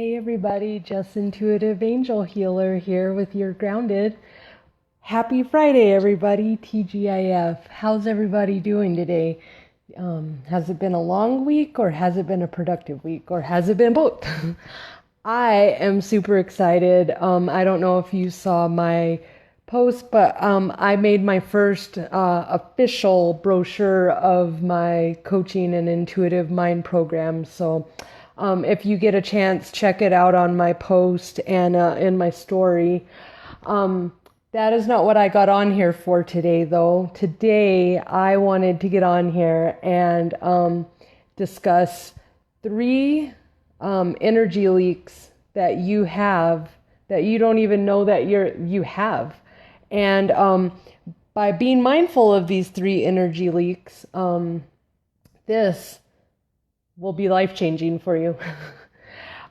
Hey everybody, Just Intuitive Angel Healer here with your grounded. Happy Friday everybody, TGIF. How's everybody doing today? Has it been a long week or has it been a productive week or has it been both? I am super excited. I don't know if you saw my post, but I made my first official brochure of my coaching and intuitive mind program. So if you get a chance, check it out on my post and in my story. That is not what I got on here for today, though. Today, I wanted to get on here and discuss three energy leaks that you have that you don't even know that you have. And by being mindful of these three energy leaks, this will be life-changing for you.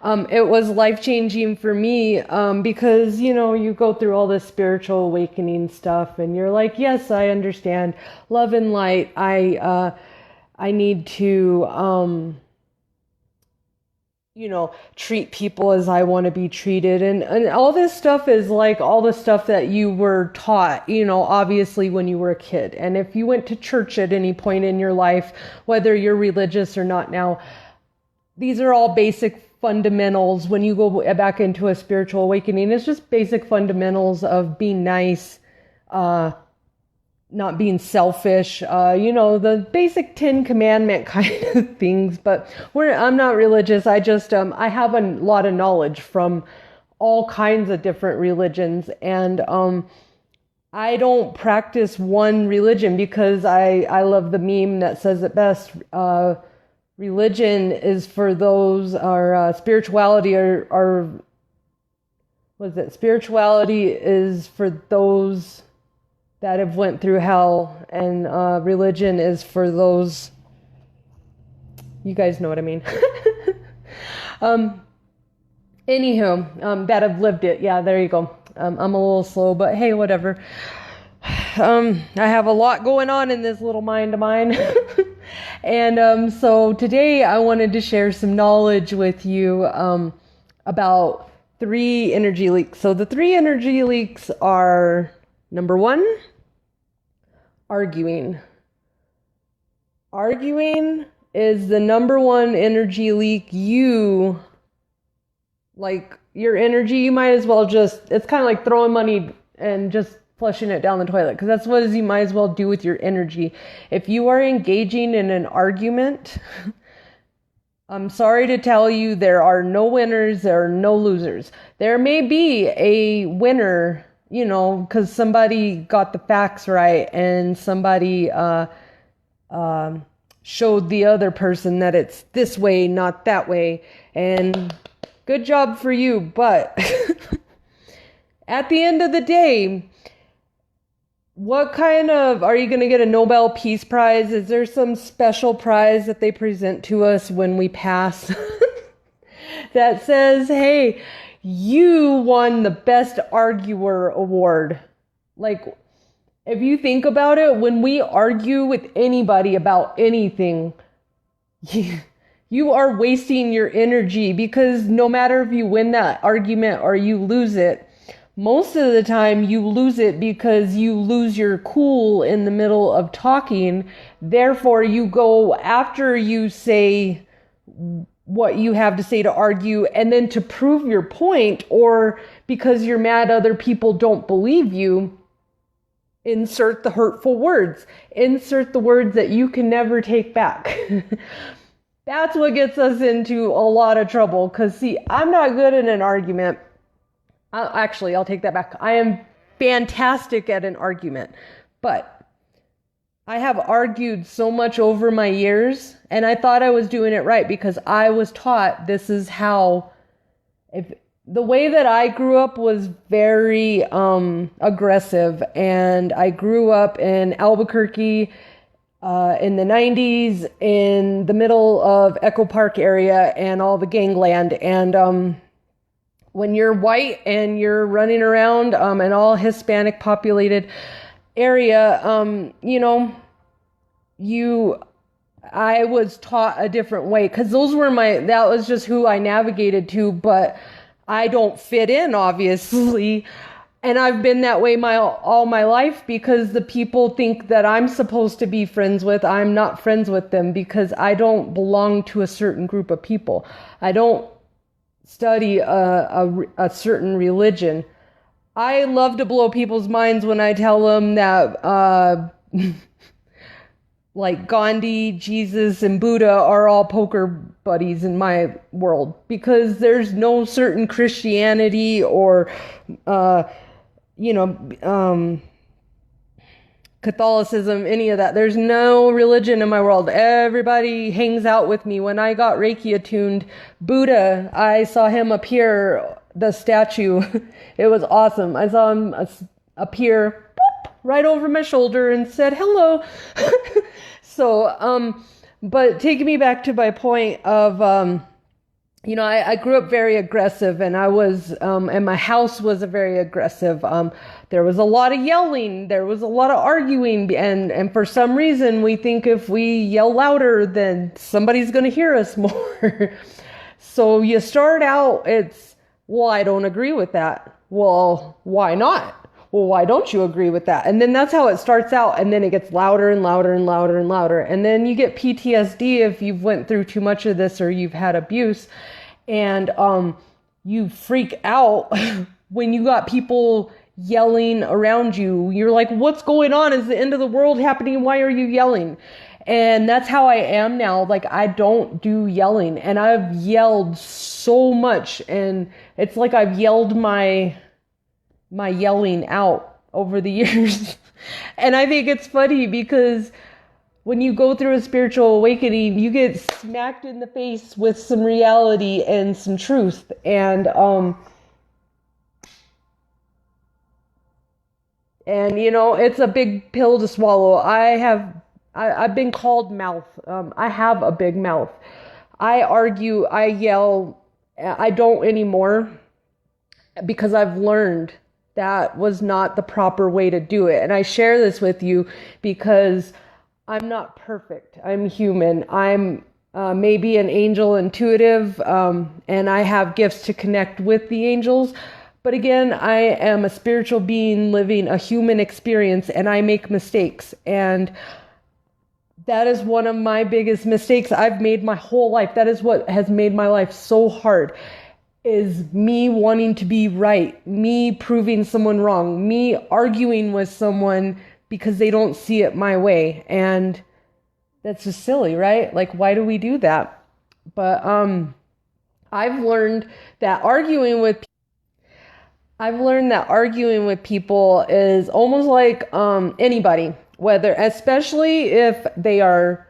It was life-changing for me because, you go through all this spiritual awakening stuff and you're like, yes, I understand. Love and light. I need to, treat people as I want to be treated. And all this stuff is like all the stuff that you were taught, obviously when you were a kid. And if you went to church at any point in your life, whether you're religious or not now, these are all basic fundamentals. When you go back into a spiritual awakening, it's just basic fundamentals of being nice, not being selfish, the basic 10 commandment kind of things. But I'm not religious. I just, I have a lot of knowledge from all kinds of different religions. And I don't practice one religion because I love the meme that says it best. Religion is for those, or spirituality, spirituality is for those that have went through hell, and religion is for those, you guys know what I mean. Anywho, that have lived it. Yeah, there you go. I'm a little slow, but hey, whatever. I have a lot going on in this little mind of mine. And so today I wanted to share some knowledge with you about three energy leaks. So the three energy leaks are, number one, arguing. Arguing is the number one energy leak. Your energy, you might as well it's kind of like throwing money and just flushing it down the toilet, because that's what you might as well do with your energy. If you are engaging in an argument, I'm sorry to tell you, there are no winners, there are no losers. There may be a winner, because somebody got the facts right and somebody showed the other person that it's this way, not that way, and good job for you. But at the end of the day, what kind of, are you going to get a Nobel Peace Prize? Is there some special prize that they present to us when we pass that says, hey, you won the Best Arguer Award? Like, if you think about it, when we argue with anybody about anything, you are wasting your energy, because no matter if you win that argument or you lose it, most of the time you lose it because you lose your cool in the middle of talking. Therefore, you go after you say what you have to say to argue, and then to prove your point, or because you're mad other people don't believe you, insert the hurtful words. Insert the words that you can never take back. That's what gets us into a lot of trouble. Because, see, I'm not good at an argument. Actually, I'll take that back. I am fantastic at an argument, but I have argued so much over my years, and I thought I was doing it right because I was taught this is how. The way that I grew up was very aggressive, and I grew up in Albuquerque in the 90s, in the middle of Echo Park area and all the gangland, and when you're white and you're running around an all Hispanic populated area, you I was taught a different way because that was just who I navigated to, but I don't fit in, obviously. And I've been that way all my life because the people think that I'm supposed to be friends with, I'm not friends with them because I don't belong to a certain group of people. I don't study a certain religion. I love to blow people's minds when I tell them that like Gandhi, Jesus, and Buddha are all poker buddies in my world because there's no certain Christianity or Catholicism, any of that. There's no religion in my world. Everybody hangs out with me. When I got Reiki attuned, Buddha, I saw him appear, the statue. It was awesome. I saw him appear right over my shoulder and said hello. So, but taking me back to my point of, I grew up very aggressive, and and my house was very aggressive. There was a lot of yelling, there was a lot of arguing, and for some reason we think if we yell louder, then somebody's going to hear us more. So you start out, well, I don't agree with that. Well, why not? Well, why don't you agree with that? And then that's how it starts out, and then it gets louder and louder and louder and louder. And then you get PTSD if you've went through too much of this or you've had abuse, and you freak out when you got people yelling around you. You're like, what's going on? Is the end of the world happening? Why are you yelling? And that's how I am now. Like, I don't do yelling, and I've yelled so much, and it's like I've yelled my yelling out over the years. And I think it's funny because when you go through a spiritual awakening, you get smacked in the face with some reality and some truth. And it's a big pill to swallow. I've been called mouth. I have a big mouth. I argue, I yell. I don't anymore because I've learned that was not the proper way to do it. And I share this with you because I'm not perfect. I'm human. I'm maybe an angel intuitive, and I have gifts to connect with the angels. But again, I am a spiritual being living a human experience, and I make mistakes. And that is one of my biggest mistakes I've made my whole life. That is what has made my life so hard, is me wanting to be right, me proving someone wrong, me arguing with someone because they don't see it my way. And that's just silly, right? Like, why do we do that? But I've learned that arguing with people is almost like anybody, especially if they are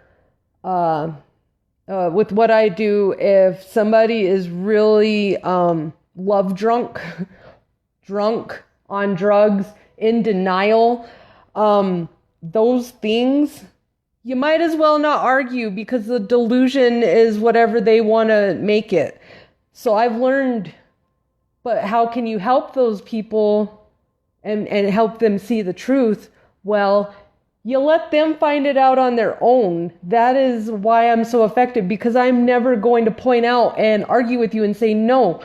with what I do, if somebody is really love drunk, drunk on drugs, in denial, those things, you might as well not argue because the delusion is whatever they want to make it. So I've learned, but how can you help those people and help them see the truth? Well, you let them find it out on their own. That is why I'm so effective, because I'm never going to point out and argue with you and say no.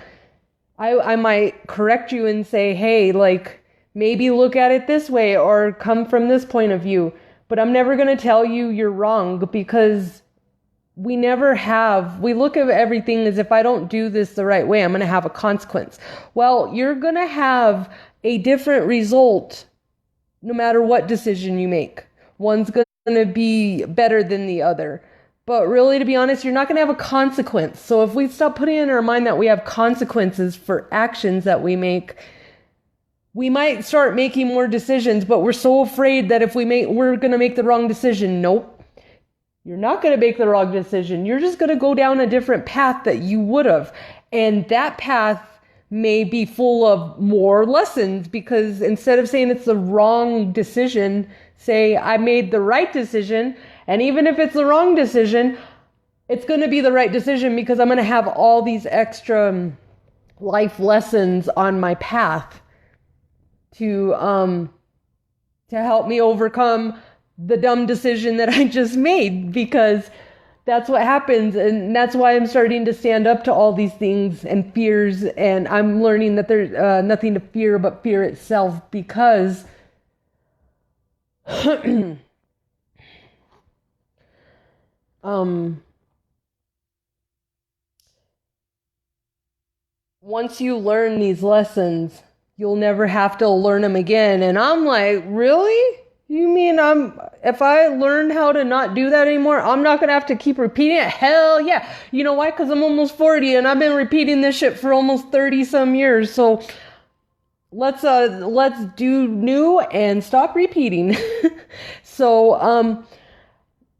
I might correct you and say, hey, like, maybe look at it this way or come from this point of view. But I'm never going to tell you you're wrong, because we look at everything as if I don't do this the right way, I'm going to have a consequence. Well, you're going to have a different result no matter what decision you make. One's going to be better than the other. But really, to be honest, you're not going to have a consequence. So if we stop putting in our mind that we have consequences for actions that we make, we might start making more decisions, but we're so afraid that if we're going to make the wrong decision. Nope. You're not going to make the wrong decision. You're just going to go down a different path that you would have. And that path may be full of more lessons, because instead of saying it's the wrong decision, say I made the right decision. And even if it's the wrong decision, it's going to be the right decision because I'm going to have all these extra life lessons on my path to help me overcome the dumb decision that I just made, because that's what happens. And that's why I'm starting to stand up to all these things and fears. And I'm learning that there's nothing to fear but fear itself, because once you learn these lessons, you'll never have to learn them again. And I'm like, really? You mean if I learn how to not do that anymore, I'm not going to have to keep repeating it? Hell yeah. You know why? Because I'm almost 40 and I've been repeating this shit for almost 30 some years. So let's do new and stop repeating. So,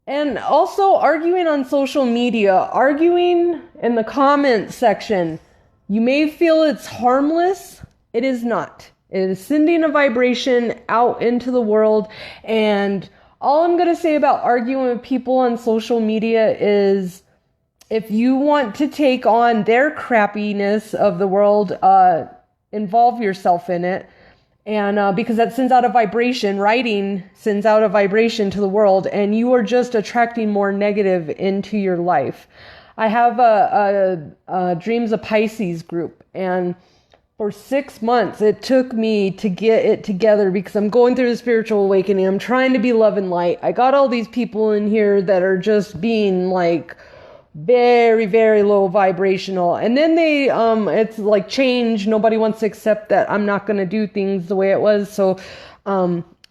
and also arguing on social media, arguing in the comment section. You may feel it's harmless. It is not. It is sending a vibration out into the world. And all I'm going to say about arguing with people on social media is, if you want to take on their crappiness of the world, involve yourself in it. And because that sends out a vibration, writing sends out a vibration to the world, and you are just attracting more negative into your life. I have a Dreams of Pisces group, and for 6 months it took me to get it together, because I'm going through the spiritual awakening. I'm trying to be love and light. I got all these people in here that are just being like very, very low vibrational. And then they, it's like change. Nobody wants to accept that I'm not going to do things the way it was. So,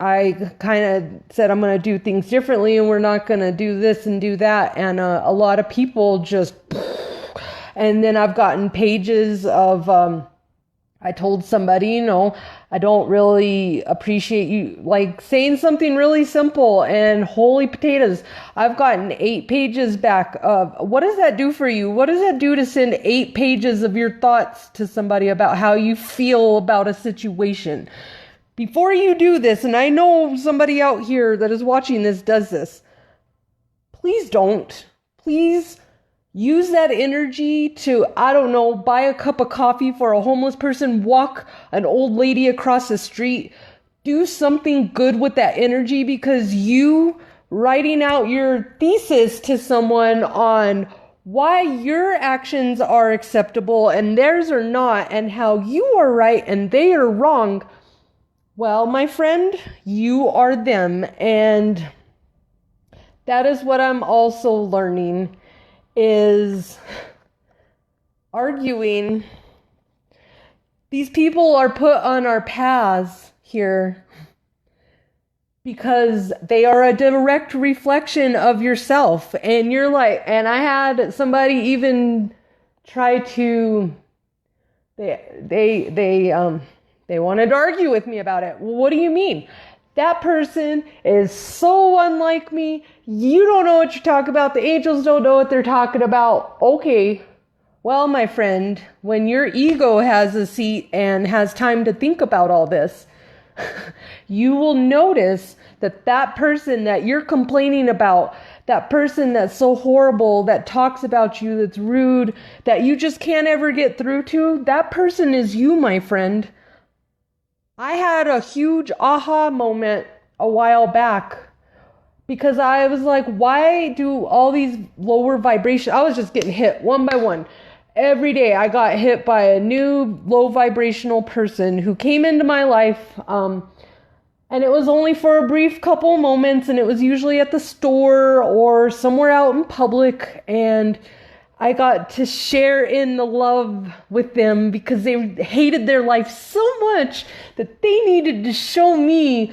I kind of said, I'm going to do things differently, and we're not going to do this and do that. And, a lot of people just, and then I've gotten pages of, I told somebody, I don't really appreciate you like saying something really simple, and holy potatoes, I've gotten 8 pages back of, what does that do for you? What does that do to send 8 pages of your thoughts to somebody about how you feel about a situation? Before you do this, and I know somebody out here that is watching this does this, please don't. Please use that energy to, I don't know, buy a cup of coffee for a homeless person, walk an old lady across the street, do something good with that energy, because you writing out your thesis to someone on why your actions are acceptable and theirs are not, and how you are right and they are wrong. Well, my friend, you are them. And that is what I'm also learning, is arguing. These people are put on our paths here because they are a direct reflection of yourself. And you're like, and I had somebody even try to, they wanted to argue with me about it. Well, what do you mean? That person is so unlike me. You don't know what you're talking about. The angels don't know what they're talking about. Okay. Well, my friend, when your ego has a seat and has time to think about all this, you will notice that that person that you're complaining about, that person that's so horrible, that talks about you, that's rude, that you just can't ever get through to, that person is you, my friend. I had a huge aha moment a while back, because I was like, why do all these lower vibrations? I was just getting hit one by one. Every day I got hit by a new low vibrational person who came into my life. And it was only for a brief couple moments, and it was usually at the store or somewhere out in public. And I got to share in the love with them because they hated their life so much that they needed to show me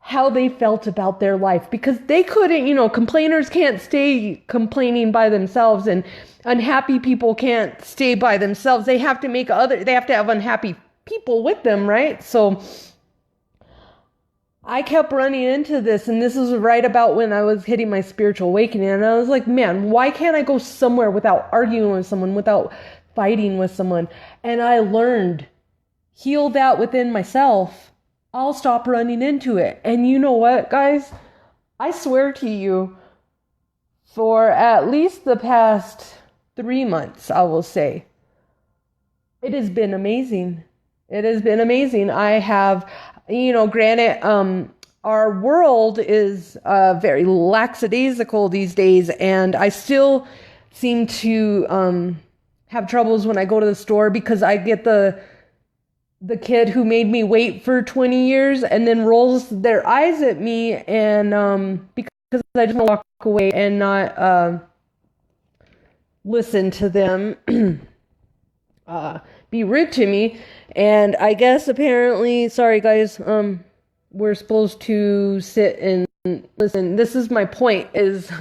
how they felt about their life, because they couldn't, complainers can't stay complaining by themselves, and unhappy people can't stay by themselves. They have to they have to have unhappy people with them, right? So I kept running into this, and this was right about when I was hitting my spiritual awakening, and I was like, man, why can't I go somewhere without arguing with someone, without fighting with someone? And I learned, heal that within myself. I'll stop running into it. And you know what, guys? I swear to you, for at least the past 3 months, I will say, it has been amazing. It has been amazing. I have, granted, our world is very lackadaisical these days, and I still seem to have troubles when I go to the store because I get the kid who made me wait for 20 years and then rolls their eyes at me, and because I just want to walk away and not listen to them be rude to me. And I guess apparently, sorry guys, we're supposed to sit and listen. This is my point, is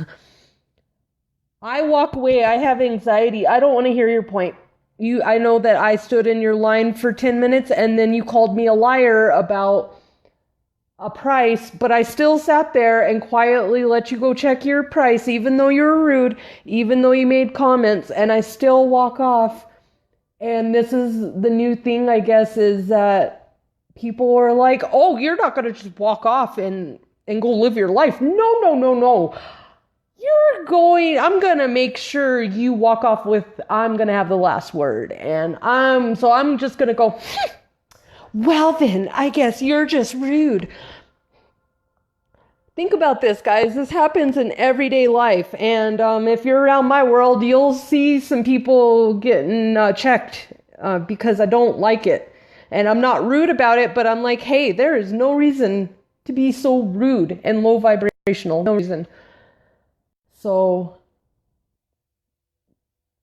I walk away, I have anxiety, I don't want to hear your point. I know that I stood in your line for 10 minutes and then you called me a liar about a price, but I still sat there and quietly let you go check your price, even though you were rude, even though you made comments, and I still walk off. And this is the new thing, I guess, is that people are like, oh, you're not going to just walk off and go live your life. No, no, no, no. I'm going to make sure you walk off with, I'm going to have the last word. And I'm just going to go, well then, I guess you're just rude. Think about this, guys. This happens in everyday life. And if you're around my world, you'll see some people getting checked because I don't like it. And I'm not rude about it, but I'm like, hey, there is no reason to be so rude and low vibrational. No reason. So,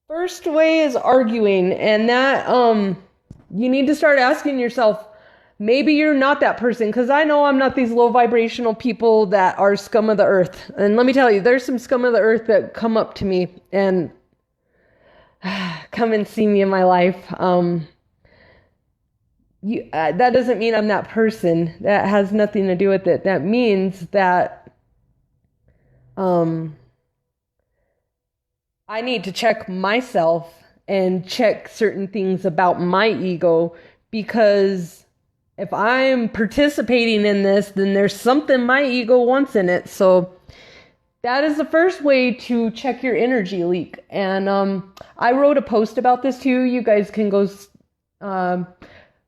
first way is arguing, and that you need to start asking yourself, maybe you're not that person, because I know I'm not these low vibrational people that are scum of the earth. And let me tell you, there's some scum of the earth that come up to me and come and see me in my life. That doesn't mean I'm that person. That has nothing to do with it. That means that I need to check myself and check certain things about my ego, because if I'm participating in this, then there's something my ego wants in it. So that is the first way to check your energy leak. And I wrote a post about this too. You guys can go,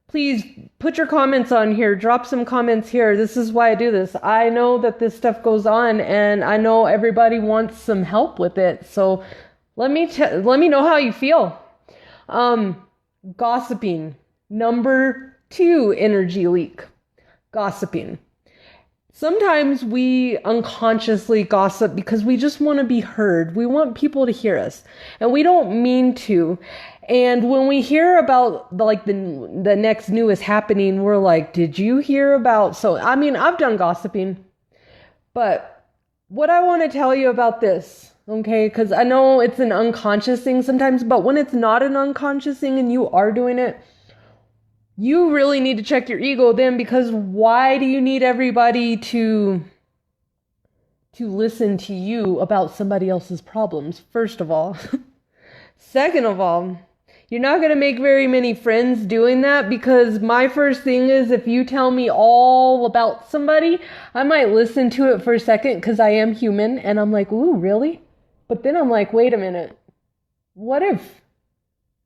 please put your comments on here. Drop some comments here. This is why I do this. I know that this stuff goes on, and I know everybody wants some help with it. So let me know how you feel. Gossiping. Number 2 energy leak. Gossiping. Sometimes we unconsciously gossip because we just want to be heard. We want people to hear us, and we don't mean to. And when we hear about the next newest happening, we're like, did you hear about? So, I mean, I've done gossiping, but what I want to tell you about this, okay, because I know it's an unconscious thing sometimes, but when it's not an unconscious thing and you are doing it, you really need to check your ego then, because why do you need everybody to listen to you about somebody else's problems, first of all? Second of all, you're not going to make very many friends doing that, because my first thing is, if you tell me all about somebody, I might listen to it for a second because I am human, and I'm like, ooh, really? But then I'm like, wait a minute. What if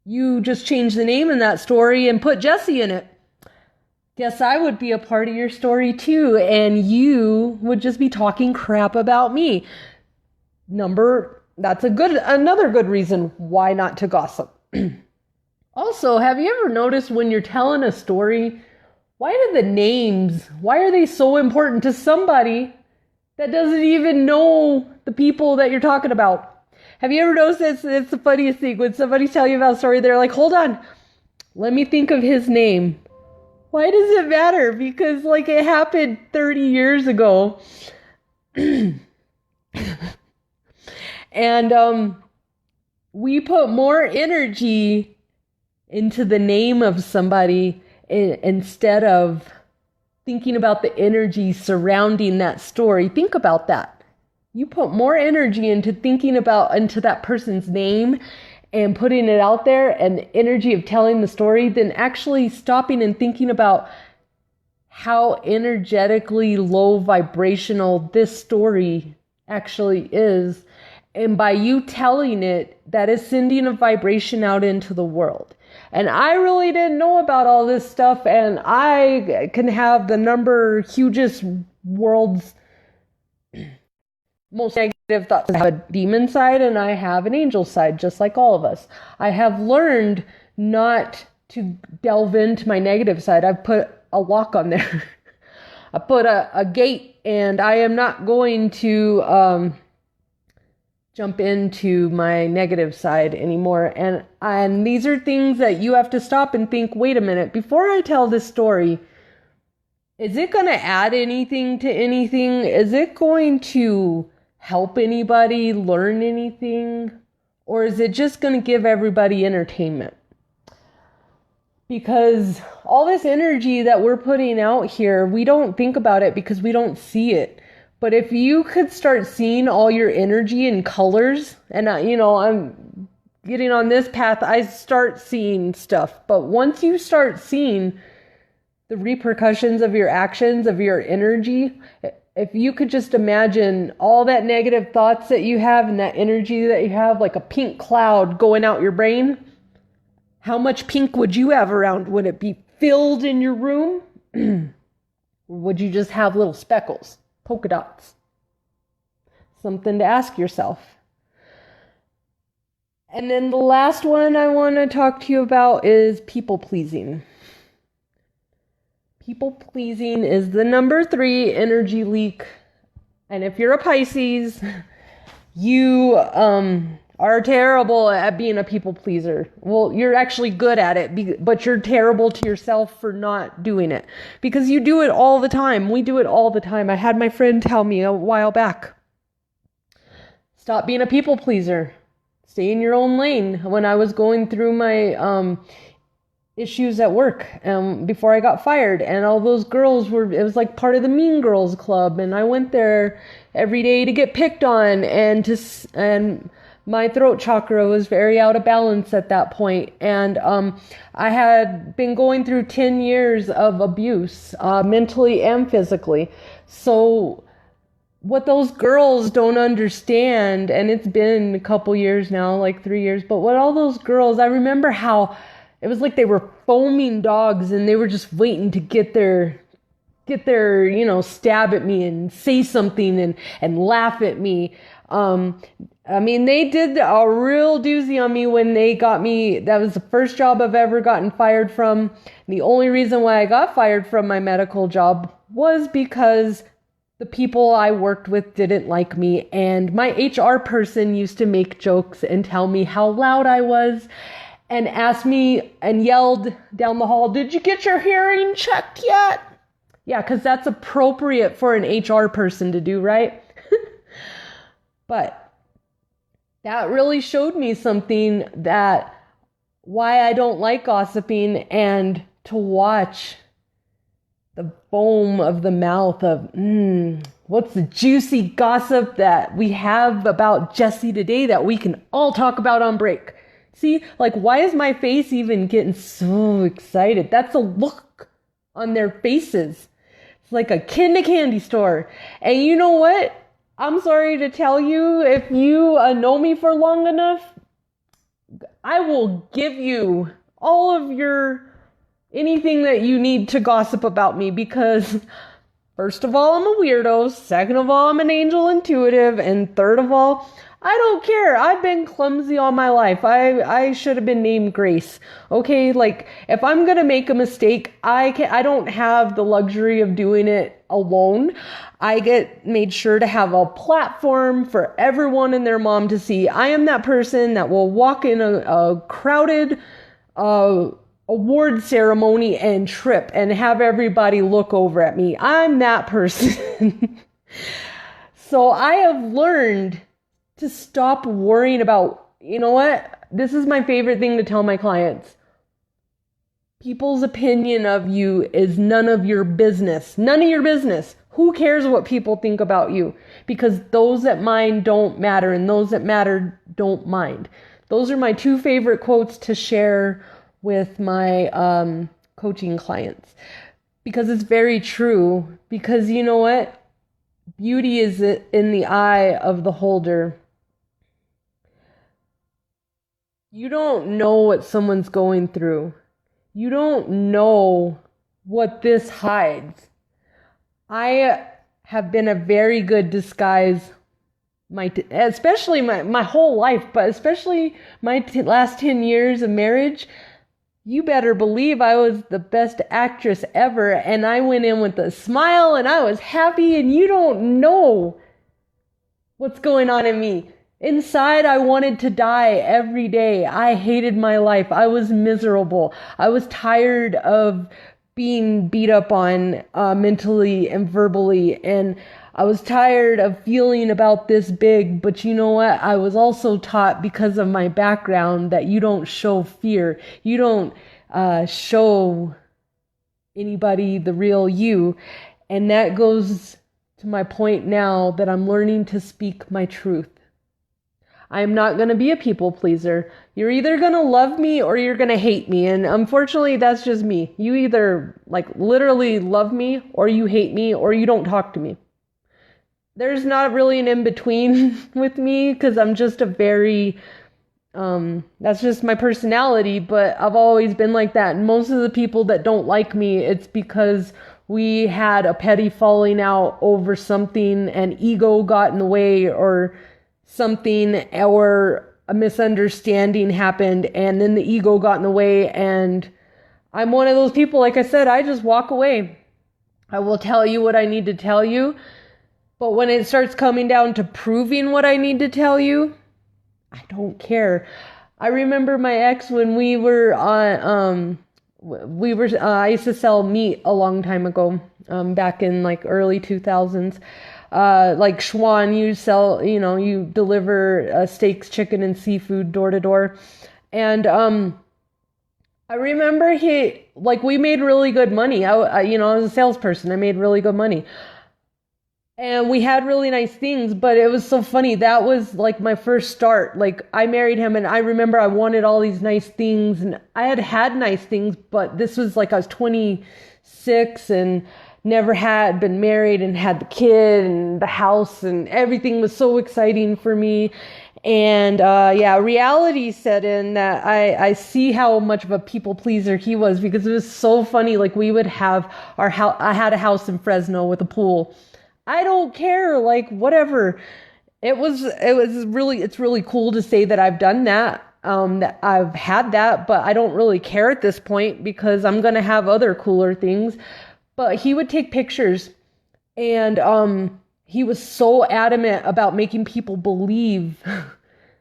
you just change the name in that story and put Jesse in it? Guess I would be a part of your story too, and you would just be talking crap about me. That's another good reason why not to gossip. Also, have you ever noticed when you're telling a story, why are they so important to somebody that doesn't even know the people that you're talking about? Have you ever noticed it's the funniest thing when somebody's telling you about a story, they're like, hold on, let me think of his name. Why does it matter? Because it happened 30 years ago. And we put more energy into the name of somebody instead of thinking about the energy surrounding that story. Think about that. You put more energy into into that person's name and putting it out there, and the energy of telling the story, than actually stopping and thinking about how energetically low vibrational this story actually is. And by you telling it, that is sending a vibration out into the world. And I really didn't know about all this stuff, and I can have the hugest world's most negative thoughts. I have a demon side and I have an angel side, just like all of us. I have learned not to delve into my negative side. I've put a lock on there. I put a gate, and I am not going to jump into my negative side anymore. And these are things that you have to stop and think, wait a minute, before I tell this story, is it going to add anything to anything? Is it going to help anybody learn anything? Or is it just going to give everybody entertainment? Because all this energy that we're putting out here, we don't think about it because we don't see it. But if you could start seeing all your energy in colors, and I'm getting on this path, I start seeing stuff. But once you start seeing the repercussions of your actions, of your energy, if you could just imagine all that negative thoughts that you have and that energy that you have, like a pink cloud going out your brain, how much pink would you have around? Would it be filled in your room? Or would you just have little speckles, polka dots? Something to ask yourself. And then the last one I want to talk to you about is people pleasing. People pleasing is the number 3 energy leak. And if you're a Pisces, you are terrible at being a people pleaser. Well, you're actually good at it, but you're terrible to yourself for not doing it. Because you do it all the time. We do it all the time. I had my friend tell me a while back, stop being a people pleaser. Stay in your own lane. When I was going through my issues at work before I got fired, and all those girls it was like part of the Mean Girls Club, and I went there every day to get picked on, and my throat chakra was very out of balance at that point. And I had been going through 10 years of abuse, mentally and physically. So what those girls don't understand, and it's been a couple years now, like 3 years, but what all those girls, I remember how it was like they were foaming dogs, and they were just waiting to get their, stab at me and say something and laugh at me. I mean, they did a real doozy on me when they got me. That was the first job I've ever gotten fired from. The only reason why I got fired from my medical job was because the people I worked with didn't like me. And my HR person used to make jokes and tell me how loud I was, and asked me and yelled down the hall, "Did you get your hearing checked yet?" Yeah, because that's appropriate for an HR person to do, right? But that really showed me something, that why I don't like gossiping, and to watch the foam of the mouth of, what's the juicy gossip that we have about Jesse today that we can all talk about on break? See, like, why is my face even getting so excited? That's a look on their faces. It's like a kid in a candy store. And you know what? I'm sorry to tell you, if you know me for long enough, I will give you all of anything that you need to gossip about me, because first of all, I'm a weirdo. Second of all, I'm an angel intuitive. And third of all, I don't care. I've been clumsy all my life. I should have been named Grace. Okay, like, if I'm going to make a mistake, I don't have the luxury of doing it alone. I get made sure to have a platform for everyone and their mom to see. I am that person that will walk in a crowded award ceremony and trip and have everybody look over at me. I'm that person. So I have learned to stop worrying about, you know what? This is my favorite thing to tell my clients. People's opinion of you is none of your business. None of your business. Who cares what people think about you? Because those that mind don't matter, and those that matter don't mind. Those are my 2 favorite quotes to share with my coaching clients. Because it's very true. Because you know what? Beauty is in the eye of the holder. You don't know what someone's going through. You don't know what this hides. I have been a very good disguise, especially my whole life, but especially my last 10 years of marriage. You better believe I was the best actress ever, and I went in with a smile and I was happy, and you don't know what's going on in me. Inside, I wanted to die every day. I hated my life. I was miserable. I was tired of being beat up on mentally and verbally, and I was tired of feeling about this big. But you know what? I was also taught, because of my background, that you don't show fear. You don't show anybody the real you. And that goes to my point now that I'm learning to speak my truth. I'm not going to be a people pleaser. You're either going to love me or you're going to hate me. And unfortunately, that's just me. You either literally love me or you hate me or you don't talk to me. There's not really an in-between with me, because I'm just a very, that's just my personality, but I've always been like that. And most of the people that don't like me, it's because we had a petty falling out over something, and ego got in the way, or something, or a misunderstanding happened, and then the ego got in the way. And I'm one of those people, like I said, I just walk away. I will tell you what I need to tell you. But when it starts coming down to proving what I need to tell you, I don't care. I remember my ex, when we were on, I used to sell meat a long time ago, back in early 2000s. Like Schwan, you sell, you deliver steaks, chicken, and seafood door to door. And I remember we made really good money. I was a salesperson. I made really good money. And we had really nice things, but it was so funny. That was my first start. I married him, and I remember I wanted all these nice things, and I had nice things, but this was I was 26 and never had been married and had the kid and the house, and everything was so exciting for me. And reality set in that I see how much of a people pleaser he was, because it was so funny. We would have our house. I had a house in Fresno with a pool. I don't care, whatever. It's really cool to say that I've done that, that I've had that, but I don't really care at this point, because I'm going to have other cooler things. But he would take pictures, and he was so adamant about making people believe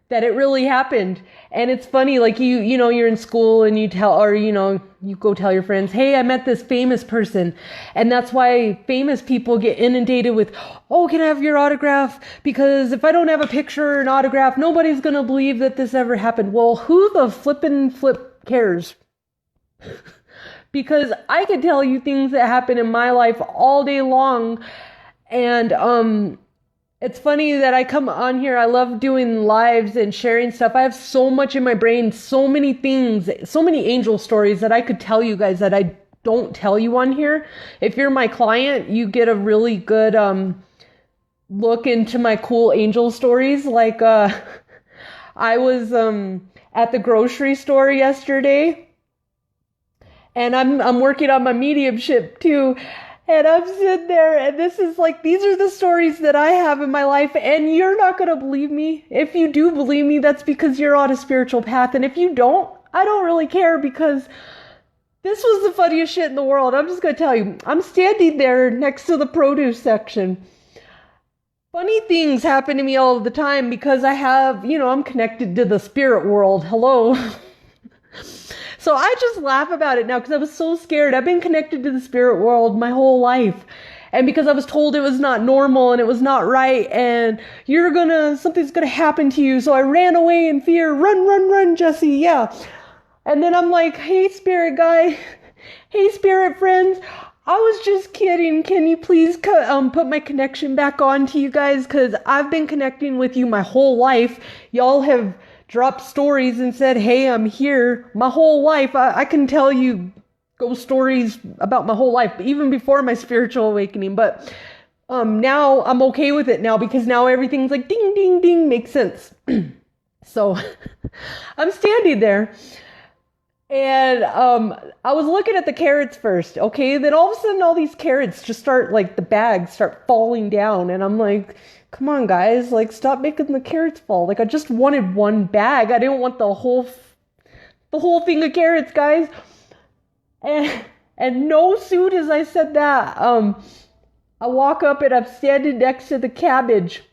that it really happened. And it's funny, you're in school and you tell, or, you go tell your friends, hey, I met this famous person. And that's why famous people get inundated with, oh, can I have your autograph? Because if I don't have a picture or an autograph, nobody's going to believe that this ever happened. Well, who the flip cares? Because I could tell you things that happen in my life all day long. And, it's funny that I come on here. I love doing lives and sharing stuff. I have so much in my brain, so many things, so many angel stories that I could tell you guys that I don't tell you on here. If you're my client, you get a really good look into my cool angel stories. I was at the grocery store yesterday, and I'm working on my mediumship too. And I'm sitting there, and this is these are the stories that I have in my life, and you're not going to believe me. If you do believe me, that's because you're on a spiritual path. And if you don't, I don't really care, because this was the funniest shit in the world. I'm just going to tell you. I'm standing there next to the produce section. Funny things happen to me all the time, because I have, I'm connected to the spirit world. Hello. So I just laugh about it now, because I was so scared. I've been connected to the spirit world my whole life. And because I was told it was not normal and it was not right, and something's gonna happen to you. So I ran away in fear. Run, Jesse. Yeah. And then I'm like, hey, spirit guy. Hey, spirit friends. I was just kidding. Can you please put my connection back on to you guys? Because I've been connecting with you my whole life. Y'all have dropped stories and said, hey, I'm here my whole life. I can tell you ghost stories about my whole life, even before my spiritual awakening. But now I'm okay with it now, because now everything's ding, ding, ding, makes sense. So I'm standing there, And I was looking at the carrots first, okay? Then all of a sudden, all these carrots just start, like, the bags start falling down. And I'm like, come on, guys, like, stop making the carrots fall. Like, I just wanted one bag. I didn't want the whole thing of carrots, guys. And no soon as I said that, I walk up and I'm standing next to the cabbage.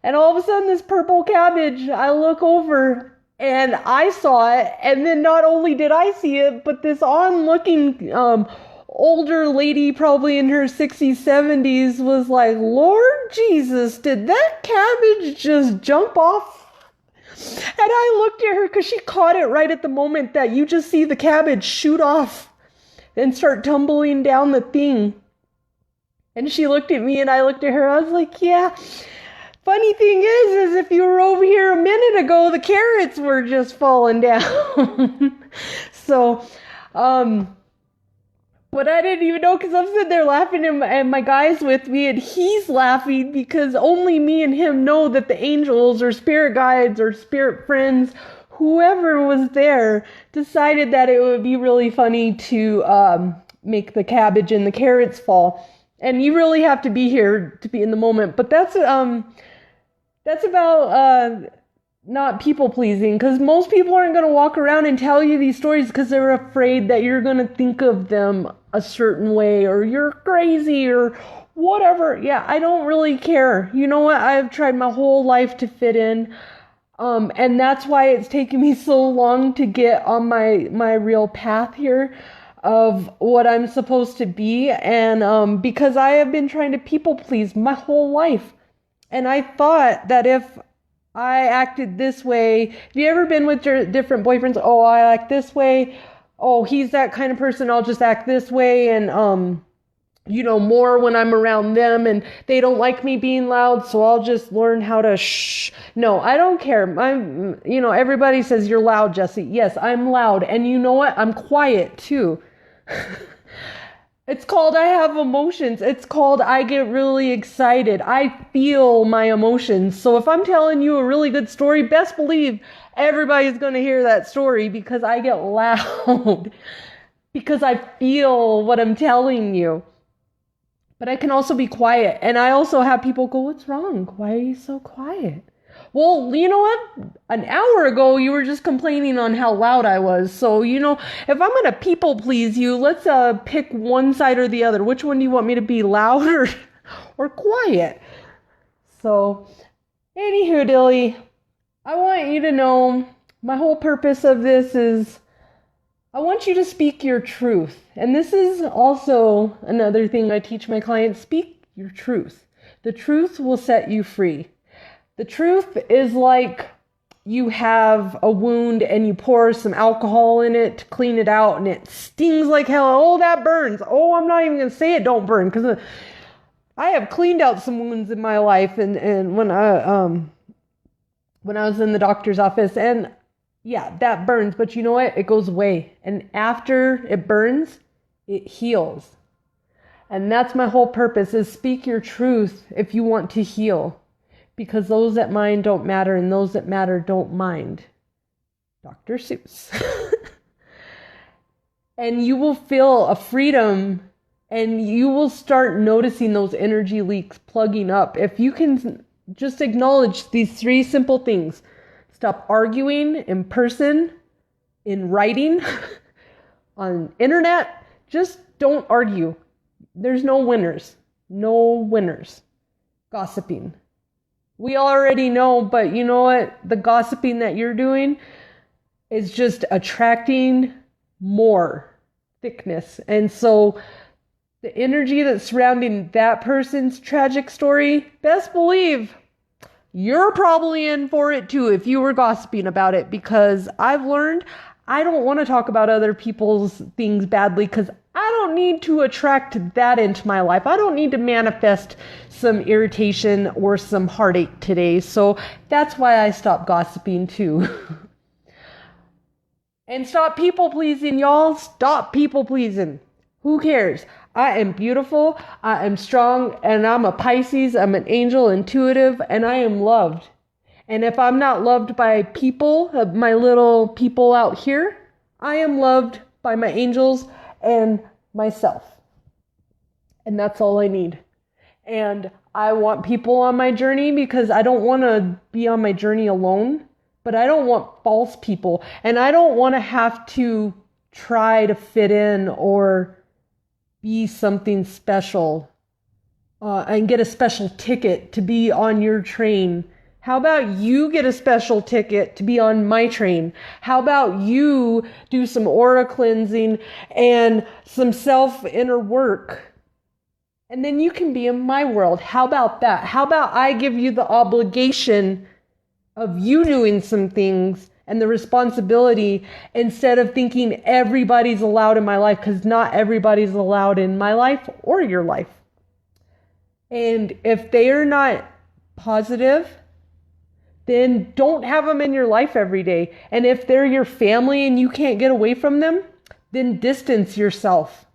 And all of a sudden, this purple cabbage, I look over and I saw it. And then not only did I see it, but this onlooking older lady, probably in her 60s, 70s, was like, Lord Jesus, did that cabbage just jump off? And I looked at her because she caught it right at the moment that you just see the cabbage shoot off and start tumbling down the thing. And she looked at me and I looked at her. I was like, yeah. Funny thing is if you were over here a minute ago, the carrots were just falling down. So, but I didn't even know because I'm sitting there laughing and my guy's with me and he's laughing because only me and him know that the angels or spirit guides or spirit friends, whoever was there, decided that it would be really funny to make the cabbage and the carrots fall. And you really have to be here to be in the moment. But that's about not people pleasing, because most people aren't going to walk around and tell you these stories because they're afraid that you're going to think of them a certain way or you're crazy or whatever. Yeah, I don't really care. You know what? I've tried my whole life to fit in. And that's why it's taken me so long to get on my real path here of what I'm supposed to be. And because I have been trying to people please my whole life. And I thought that if I acted this way, have you ever been with different boyfriends? Oh, I act this way. Oh, he's that kind of person. I'll just act this way. And, more when I'm around them and they don't like me being loud. So I'll just learn how to shh. No, I don't care. Everybody says you're loud, Jesse. Yes, I'm loud. And you know what? I'm quiet too. It's called I have emotions. It's called I get really excited. I feel my emotions. So if I'm telling you a really good story, best believe everybody's going to hear that story because I get loud. Because I feel what I'm telling you. But I can also be quiet. And I also have people go, what's wrong? Why are you so quiet? Well, you know what? An hour ago, you were just complaining on how loud I was. So, if I'm going to people please you, let's pick one side or the other. Which one do you want me to be, loud or quiet? So, anywho, Dilly, I want you to know my whole purpose of this is I want you to speak your truth. And this is also another thing I teach my clients. Speak your truth. The truth will set you free. The truth is like you have a wound and you pour some alcohol in it to clean it out and it stings like hell. Oh, that burns. Oh, I'm not even going to say it don't burn because I have cleaned out some wounds in my life and when I was in the doctor's office and yeah, that burns. But you know what? It goes away. And after it burns, it heals. And that's my whole purpose is speak your truth if you want to heal. Because those that mind don't matter and those that matter don't mind. Dr. Seuss. And you will feel a freedom and you will start noticing those energy leaks plugging up. If you can just acknowledge these 3 simple things. Stop arguing in person, in writing, on internet. Just don't argue. There's no winners. No winners. Gossiping. We already know, but you know what? The gossiping that you're doing is just attracting more thickness. And so the energy that's surrounding that person's tragic story, best believe you're probably in for it too if you were gossiping about it, because I've learned I don't want to talk about other people's things badly because I don't need to attract that into my life. I don't need to manifest some irritation or some heartache today. So that's why I stopped gossiping too. And stop people pleasing, y'all. Stop people pleasing. Who cares? I am beautiful, I am strong, and I'm a Pisces, I'm an angel, intuitive, and I am loved. And if I'm not loved by people, my little people out here, I am loved by my angels and myself. And that's all I need. And I want people on my journey because I don't want to be on my journey alone, but I don't want false people. And I don't want to have to try to fit in or be something special and get a special ticket to be on your train. How about you get a special ticket to be on my train? How about you do some aura cleansing and some self-inner work? And then you can be in my world. How about that? How about I give you the obligation of you doing some things and the responsibility instead of thinking everybody's allowed in my life, because not everybody's allowed in my life or your life. And if they are not positive, then don't have them in your life every day. And if they're your family and you can't get away from them, then distance yourself.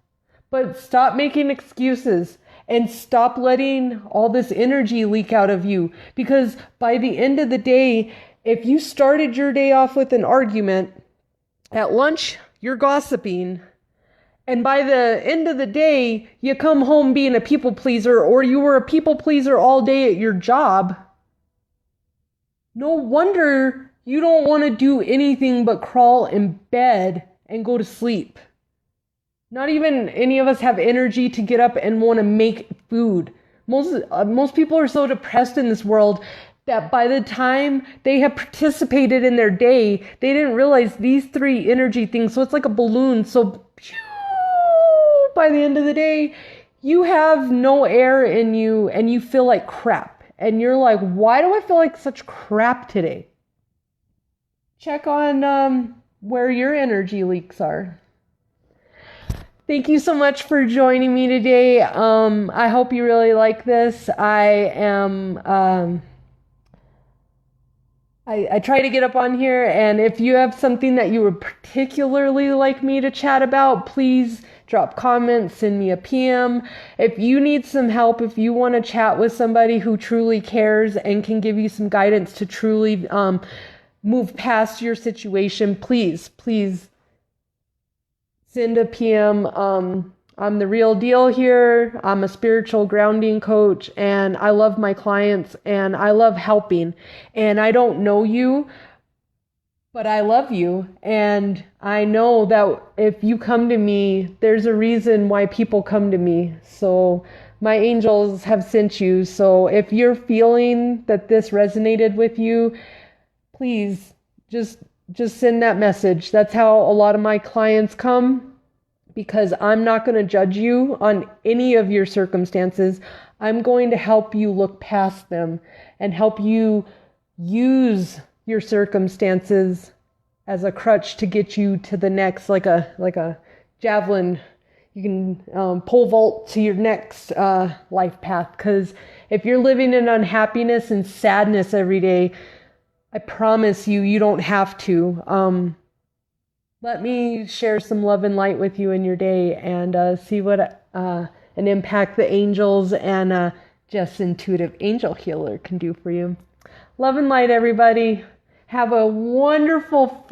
But stop making excuses and stop letting all this energy leak out of you. Because by the end of the day, if you started your day off with an argument, at lunch, you're gossiping, and by the end of the day, you come home being a people pleaser, or you were a people pleaser all day at your job, no wonder you don't want to do anything but crawl in bed and go to sleep. Not even any of us have energy to get up and want to make food. Most people are so depressed in this world that by the time they have participated in their day, they didn't realize these three energy things. So it's like a balloon. So by the end of the day, you have no air in you and you feel like crap. And you're like, why do I feel like such crap today? Check on where your energy leaks are. Thank you so much for joining me today. I hope you really like this. I try to get up on here, and if you have something that you would particularly like me to chat about, please drop comments, send me a PM. If you need some help, if you want to chat with somebody who truly cares and can give you some guidance to truly move past your situation, please send a PM. I'm the real deal here. I'm a spiritual grounding coach, and I love my clients, and I love helping. And I don't know you, but I love you. And I know that if you come to me, there's a reason why people come to me. So my angels have sent you. So if you're feeling that this resonated with you, please just send that message. That's how a lot of my clients come. Because I'm not going to judge you on any of your circumstances. I'm going to help you look past them and help you use your circumstances as a crutch to get you to the next, like a javelin. You can pole vault to your next life path. Because if you're living in unhappiness and sadness every day, I promise you don't have to. Let me share some love and light with you in your day and see what an impact the angels and Jeff's intuitive angel healer can do for you. Love and light, everybody. Have a wonderful Friday.